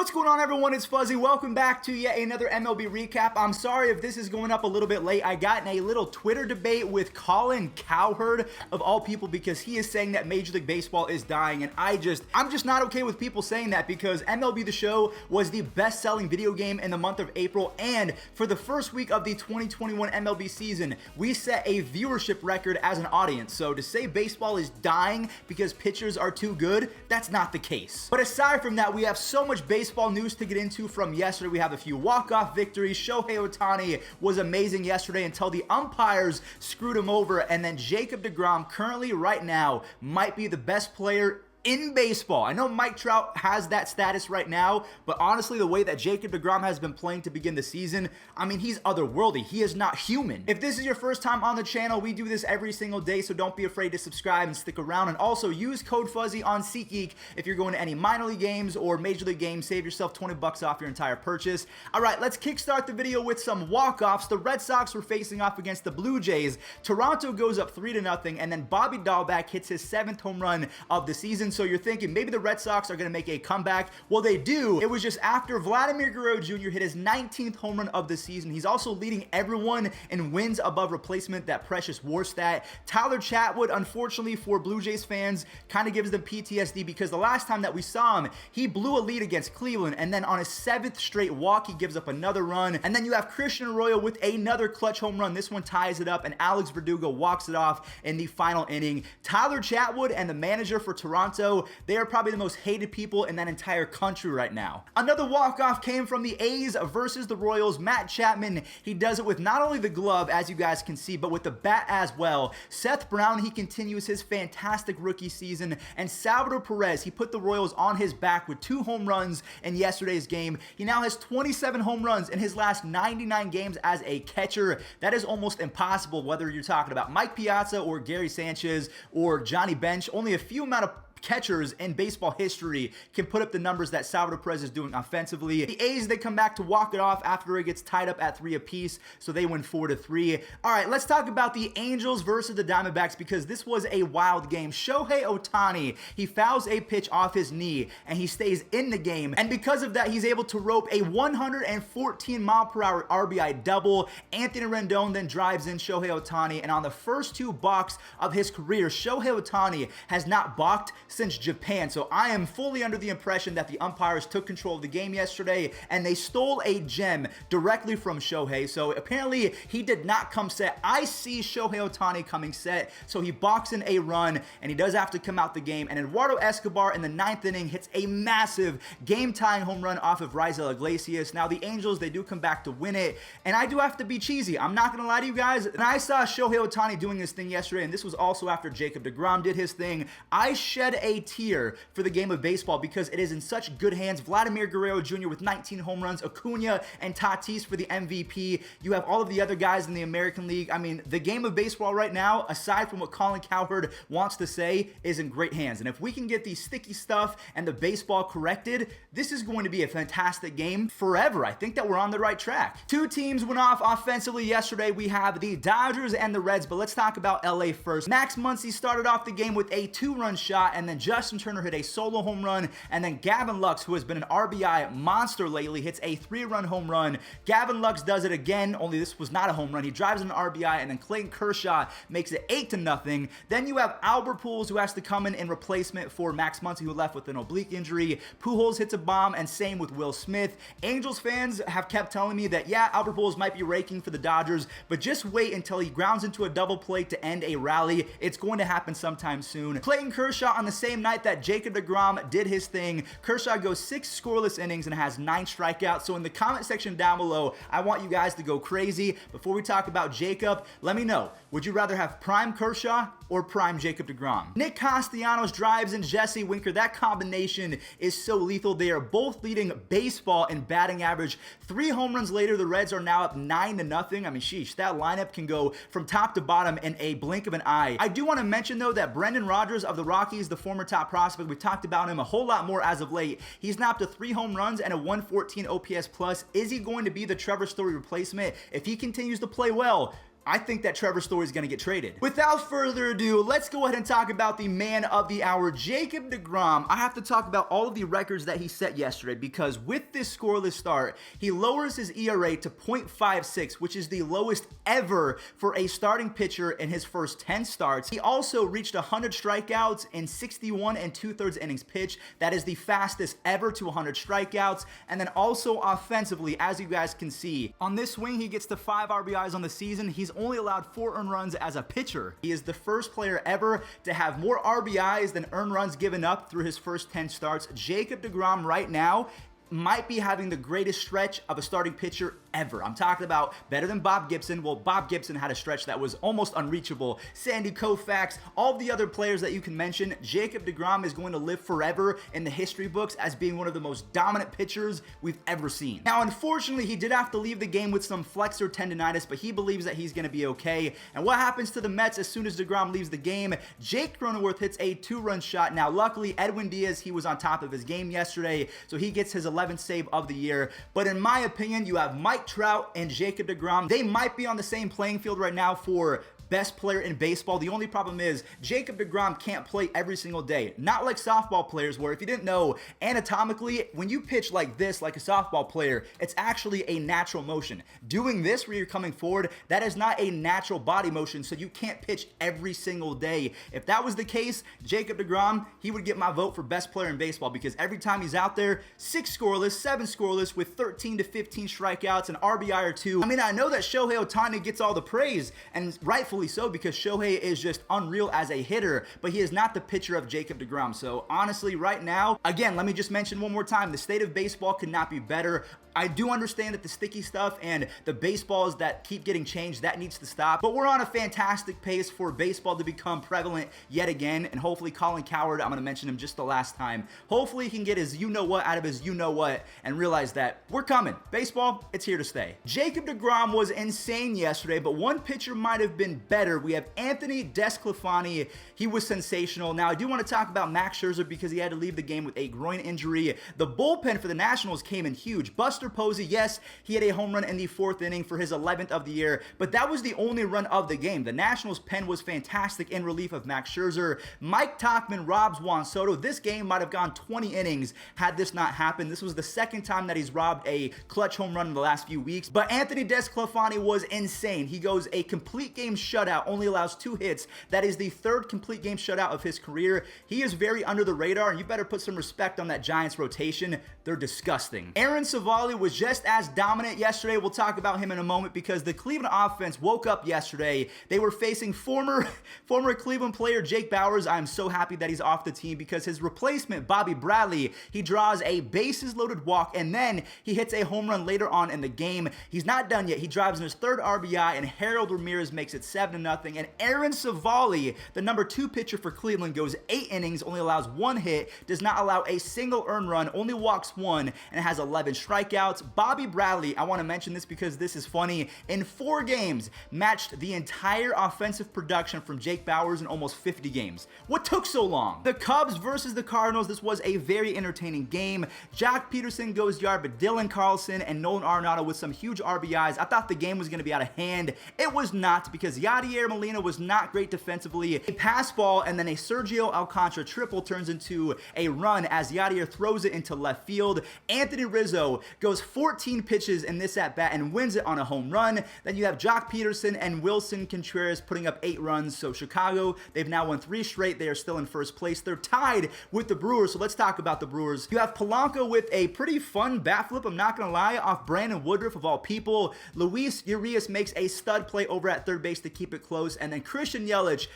What's going on, everyone? It's Fuzzy. Welcome back to yet another MLB recap. I'm sorry if this is going up a little bit late. I got in a little Twitter debate with Colin Cowherd, of all people, because he is saying that Major League Baseball is dying, and I'm just not okay with people saying that, because MLB The Show was the best-selling video game in the month of April, and for the first week of the 2021 MLB season, we set a viewership record as an audience. So to say baseball is dying because pitchers are too good, that's not the case. But aside from that, we have so much baseball news to get into from yesterday. We have a few walk-off victories. Shohei Ohtani was amazing yesterday until the umpires screwed him over, and then Jacob deGrom currently right now might be the best player in baseball. I know Mike Trout has that status right now, but honestly, the way that Jacob deGrom has been playing to begin the season, I mean, he's otherworldly. He is not human. If this is your first time on the channel, we do this every single day, so don't be afraid to subscribe and stick around. And also use code Fuzzy on SeatGeek if you're going to any minor league games or major league games. Save yourself 20 bucks off your entire purchase. All right, let's kickstart the video with some walk-offs. The Red Sox were facing off against the Blue Jays. Toronto goes up 3-0, and then Bobby Dahlbeck hits his 7th home run of the season. So you're thinking maybe the Red Sox are going to make a comeback. Well, they do. It was just after Vladimir Guerrero Jr. hit his 19th home run of the season. He's also leading everyone in wins above replacement, that precious WAR stat. Tyler Chatwood, unfortunately for Blue Jays fans, kind of gives them PTSD, because the last time that we saw him, he blew a lead against Cleveland, and then on his 7th straight walk, he gives up another run. And then you have Christian Arroyo with another clutch home run. This one ties it up, and Alex Verdugo walks it off in the final inning. Tyler Chatwood and the manager for Toronto, they are probably the most hated people in that entire country right now. Another walk-off came from the A's versus the Royals. Matt Chapman, he does it with not only the glove, as you guys can see, but with the bat as well. Seth Brown, he continues his fantastic rookie season, and Salvador Perez, he put the Royals on his back with 2 home runs in yesterday's game. He now has 27 home runs in his last 99 games as a catcher. That is almost impossible, whether you're talking about Mike Piazza or Gary Sanchez or Johnny Bench. Only a few amount of catchers in baseball history can put up the numbers that Salvador Perez is doing offensively. The A's, they come back to walk it off after it gets tied up at 3 apiece, so they win 4-3. All right, let's talk about the Angels versus the Diamondbacks, because this was a wild game. Shohei Ohtani, he fouls a pitch off his knee, and he stays in the game, and because of that, he's able to rope a 114-mile-per-hour RBI double. Anthony Rendon then drives in Shohei Ohtani, and on the first 2 balks of his career, Shohei Ohtani has not balked since Japan. So I am fully under the impression that the umpires took control of the game yesterday, and they stole a gem directly from Shohei. So apparently he did not come set. I see Shohei Ohtani coming set, so he balks in a run, and he does have to come out the game. And Eduardo Escobar in the 9th inning hits a massive game-tying home run off of Raisel Iglesias. Now the Angels, they do come back to win it, and I do have to be cheesy. I'm not gonna lie to you guys. And I saw Shohei Ohtani doing his thing yesterday, and this was also after Jacob deGrom did his thing. I shed a tear for the game of baseball, because it is in such good hands. Vladimir Guerrero Jr. with 19 home runs, Acuna and Tatis for the MVP. You have all of the other guys in the American League. I mean, the game of baseball right now, aside from what Colin Cowherd wants to say, is in great hands. And if we can get the sticky stuff and the baseball corrected, this is going to be a fantastic game forever. I think that we're on the right track. 2 teams went off offensively yesterday. We have the Dodgers and the Reds, but let's talk about LA first. Max Muncy started off the game with a 2-run shot, and then Justin Turner hit a solo home run, and then Gavin Lux, who has been an RBI monster lately, hits a 3-run home run. Gavin Lux does it again, only this was not a home run. He drives an RBI, and then Clayton Kershaw makes it 8-0. Then you have Albert Pujols, who has to come in replacement for Max Muncy, who left with an oblique injury. Pujols hits a bomb, and same with Will Smith. Angels fans have kept telling me that, yeah, Albert Pujols might be raking for the Dodgers, but just wait until he grounds into a double play to end a rally. It's going to happen sometime soon. Clayton Kershaw, on the same night that Jacob deGrom did his thing, Kershaw goes 6 scoreless innings and has 9 strikeouts. So in the comment section down below, I want you guys to go crazy. Before we talk about Jacob, let me know, would you rather have prime Kershaw or prime Jacob deGrom? Nick Castellanos drives in Jesse Winker. That combination is so lethal. They are both leading baseball in batting average. 3 home runs later, the Reds are now up 9-0. I mean, sheesh, that lineup can go from top to bottom in a blink of an eye. I do want to mention, though, that Brendan Rodgers of the Rockies, the former top prospect, we talked about him a whole lot more as of late. He's now up to 3 home runs and a 114 OPS plus. Is he going to be the Trevor Story replacement? If he continues to play well, I think that Trevor Story is going to get traded. Without further ado, let's go ahead and talk about the man of the hour, Jacob deGrom. I have to talk about all of the records that he set yesterday because with this scoreless start, he lowers his ERA to .56, which is the lowest ever for a starting pitcher in his first 10 starts. He also reached 100 strikeouts in 61 2/3 innings pitched. That is the fastest ever to 100 strikeouts. And then also offensively, as you guys can see, on this swing, he gets to 5 RBIs on the season. He's only allowed 4 earned runs as a pitcher. He is the first player ever to have more RBIs than earned runs given up through his first 10 starts. Jacob deGrom right now might be having the greatest stretch of a starting pitcher ever. I'm talking about better than Bob Gibson. Well, Bob Gibson had a stretch that was almost unreachable. Sandy Koufax, all of the other players that you can mention, Jacob deGrom is going to live forever in the history books as being one of the most dominant pitchers we've ever seen. Now, unfortunately, he did have to leave the game with some flexor tendonitis, but he believes that he's going to be okay. And what happens to the Mets as soon as deGrom leaves the game? Jake Cronenworth hits a 2-run shot. Now, luckily, Edwin Diaz, he was on top of his game yesterday, so he gets his 11th save of the year. But in my opinion, you have Mike Trout and Jacob deGrom. They might be on the same playing field right now for best player in baseball. The only problem is Jacob deGrom can't play every single day. Not like softball players where, if you didn't know, anatomically, when you pitch like this, like a softball player, it's actually a natural motion. Doing this where you're coming forward, that is not a natural body motion, so you can't pitch every single day. If that was the case, Jacob deGrom, he would get my vote for best player in baseball because every time he's out there, 6 scoreless, 7 scoreless with 13 to 15 strikeouts, an RBI or 2. I mean, I know that Shohei Ohtani gets all the praise, and rightfully so, because Shohei is just unreal as a hitter, but he is not the pitcher of Jacob deGrom. So honestly, right now, again, let me just mention one more time, the state of baseball could not be better. I do understand that the sticky stuff and the baseballs that keep getting changed, that needs to stop. But we're on a fantastic pace for baseball to become prevalent yet again. And hopefully Colin Cowherd, I'm going to mention him just the last time, hopefully he can get his you-know-what out of his you-know-what and realize that we're coming. Baseball, it's here to stay. Jacob deGrom was insane yesterday, but one pitcher might have been better. We have Anthony DeSclafani. He was sensational. Now, I do want to talk about Max Scherzer because he had to leave the game with a groin injury. The bullpen for the Nationals came in huge. Buster Posey, yes, he had a home run in the 4th inning for his 11th of the year, but that was the only run of the game. The Nationals' pen was fantastic in relief of Max Scherzer. Mike Tauchman robs Juan Soto. This game might have gone 20 innings had this not happened. This was the 2nd time that he's robbed a clutch home run in the last few weeks, but Anthony DeSclafani was insane. He goes a complete game shutout, only allows 2 hits. That is the 3rd complete game shutout of his career. He is very under the radar, and you better put some respect on that Giants rotation. They're disgusting. Aaron Savali was just as dominant yesterday. We'll talk about him in a moment because the Cleveland offense woke up yesterday. They were facing former Cleveland player Jake Bauers. I'm so happy that he's off the team because his replacement, Bobby Bradley, he draws a bases loaded walk and then he hits a home run later on in the game. He's not done yet. He drives in his 3rd RBI and Harold Ramirez makes it 7-0. And Aaron Savali, the number 2 pitcher for Cleveland, goes 8 innings, only allows 1 hit, does not allow a single earned run, only walks 1, and has 11 strikeouts. Bobby Bradley, I want to mention this because this is funny, in 4 games matched the entire offensive production from Jake Bauers in almost 50 games. What took so long? The Cubs versus the Cardinals, this was a very entertaining game. Jock Peterson goes yard, but Dylan Carlson and Nolan Arenado with some huge RBIs. I thought the game was going to be out of hand. It was not because Yadier Molina was not great defensively. A pass ball and then a Sergio Alcantara triple turns into a run as Yadier throws it into left field. Anthony Rizzo goes 14 pitches in this at-bat and wins it on a home run. Then you have Jock Peterson and Wilson Contreras putting up 8 runs. So Chicago, they've now won 3 straight. They are still in first place. They're tied with the Brewers, so let's talk about the Brewers. You have Polanco with a pretty fun bat flip, I'm not going to lie, off Brandon Woodruff of all people. Luis Urias makes a stud play over at 3rd base to keep it close, and then Christian Yelich,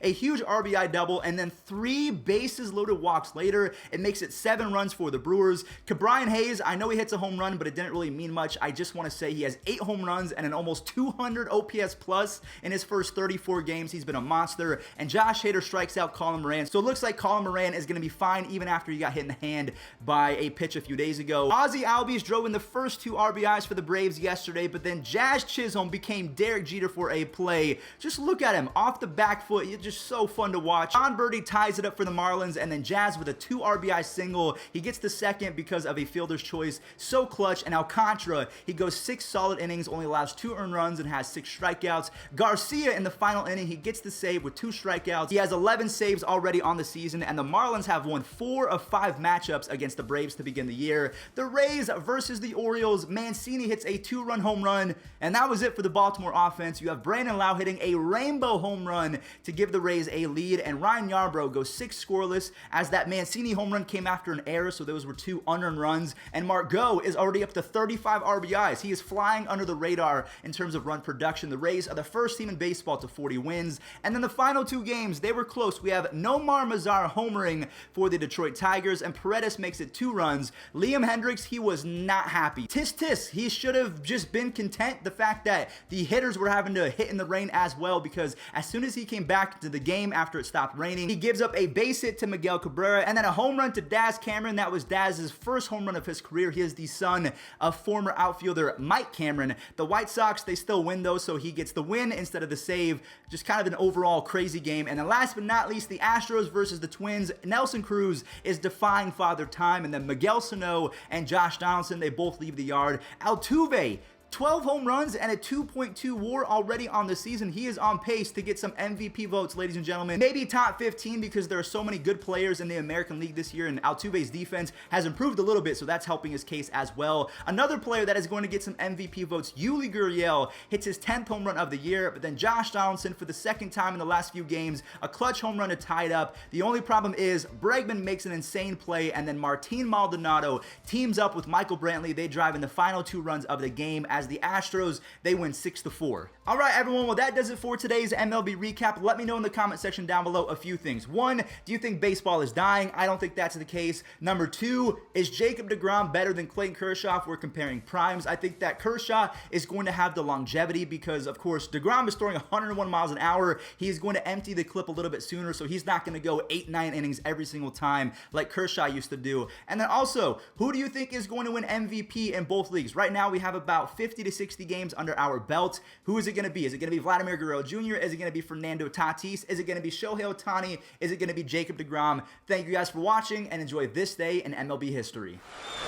a huge RBI double, and then 3 bases loaded walks later. It makes it 7 runs for the Brewers. Ke'Bryan Hayes, I know he hits a home run, but it didn't really mean much. I just want to say he has 8 home runs and an almost 200 OPS plus in his first 34 games. He's been a monster, and Josh Hader strikes out Colin Moran. So it looks like Colin Moran is going to be fine even after he got hit in the hand by a pitch a few days ago. Ozzie Albies drove in the first 2 RBIs for the Braves yesterday, but then Jazz Chisholm became Derek Jeter for a play. Just look at him off the back foot. It's just so fun to watch. John Birdie ties it up for the Marlins, and then Jazz with a 2 RBI single. He gets the second because of a fielder's choice. So clutch. And Alcantara, he goes 6 solid innings, only allows 2 earned runs, and has 6 strikeouts. Garcia in the final inning, he gets the save with 2 strikeouts. He has 11 saves already on the season, and the Marlins have won 4 of 5 matchups against the Braves to begin the year. The Rays versus the Orioles, Mancini hits a 2-run home run, and that was it for the Baltimore offense. You have Brandon Lau hitting a rainbow home run to give the Rays a lead, and Ryan Yarbrough goes 6 scoreless as that Mancini home run came after an error, so those were 2 unearned runs, and Margot is already up to 35 RBIs. He is flying under the radar in terms of run production. The Rays are the first team in baseball to 40 wins, and then the final 2 games, they were close. We have Nomar Mazara homering for the Detroit Tigers, and Paredes makes it 2 runs. Liam Hendriks, he was not happy. Tis, he should have just been content the fact that the hitters were having to hit in the rain as well, because as soon as he came back to the game after it stopped raining, he gives up a base hit to Miguel Cabrera, and then a home run to Daz Cameron. That was Daz's first home run of his career. He is the son of former outfielder Mike Cameron. The White Sox, they still win though, so he gets the win instead of the save. Just kind of an overall crazy game. And then last but not least, the Astros versus the Twins. Nelson Cruz is defying Father Time, and then Miguel Sano and Josh Donaldson, they both leave the yard. Altuve, 12 home runs and a 2.2 WAR already on the season. He is on pace to get some MVP votes, ladies and gentlemen. Maybe top 15 because there are so many good players in the American League this year, and Altuve's defense has improved a little bit, so that's helping his case as well. Another player that is going to get some MVP votes, Yuli Gurriel, hits his 10th home run of the year, but then Josh Donaldson, for the second time in the last few games, a clutch home run to tie it up. The only problem is Bregman makes an insane play, and then Martin Maldonado teams up with Michael Brantley. They drive in the final 2 runs of the game as the Astros, they win 6-4. All right, everyone, well, that does it for today's MLB recap. Let me know in the comment section down below a few things. 1, do you think baseball is dying? I don't think that's the case. Number 2, is Jacob deGrom better than Clayton Kershaw if we're comparing primes? I think that Kershaw is going to have the longevity because, of course, deGrom is throwing 101 miles an hour. He is going to empty the clip a little bit sooner, so he's not going to go 8-9 innings every single time like Kershaw used to do. And then also, who do you think is going to win MVP in both leagues? Right now, we have about 50 to 60 games under our belt. Who is it going to be? Is it going to be Vladimir Guerrero Jr.? Is it going to be Fernando Tatis? Is it going to be Shohei Ohtani? Is it going to be Jacob deGrom? Thank you guys for watching, and enjoy this day in MLB history.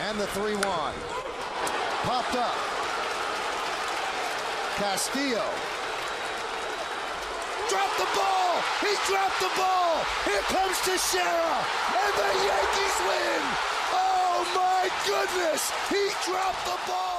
And the 3-1. Popped up. Castillo. Dropped the ball! He dropped the ball! Here comes Teixeira! And the Yankees win! Oh my goodness! He dropped the ball!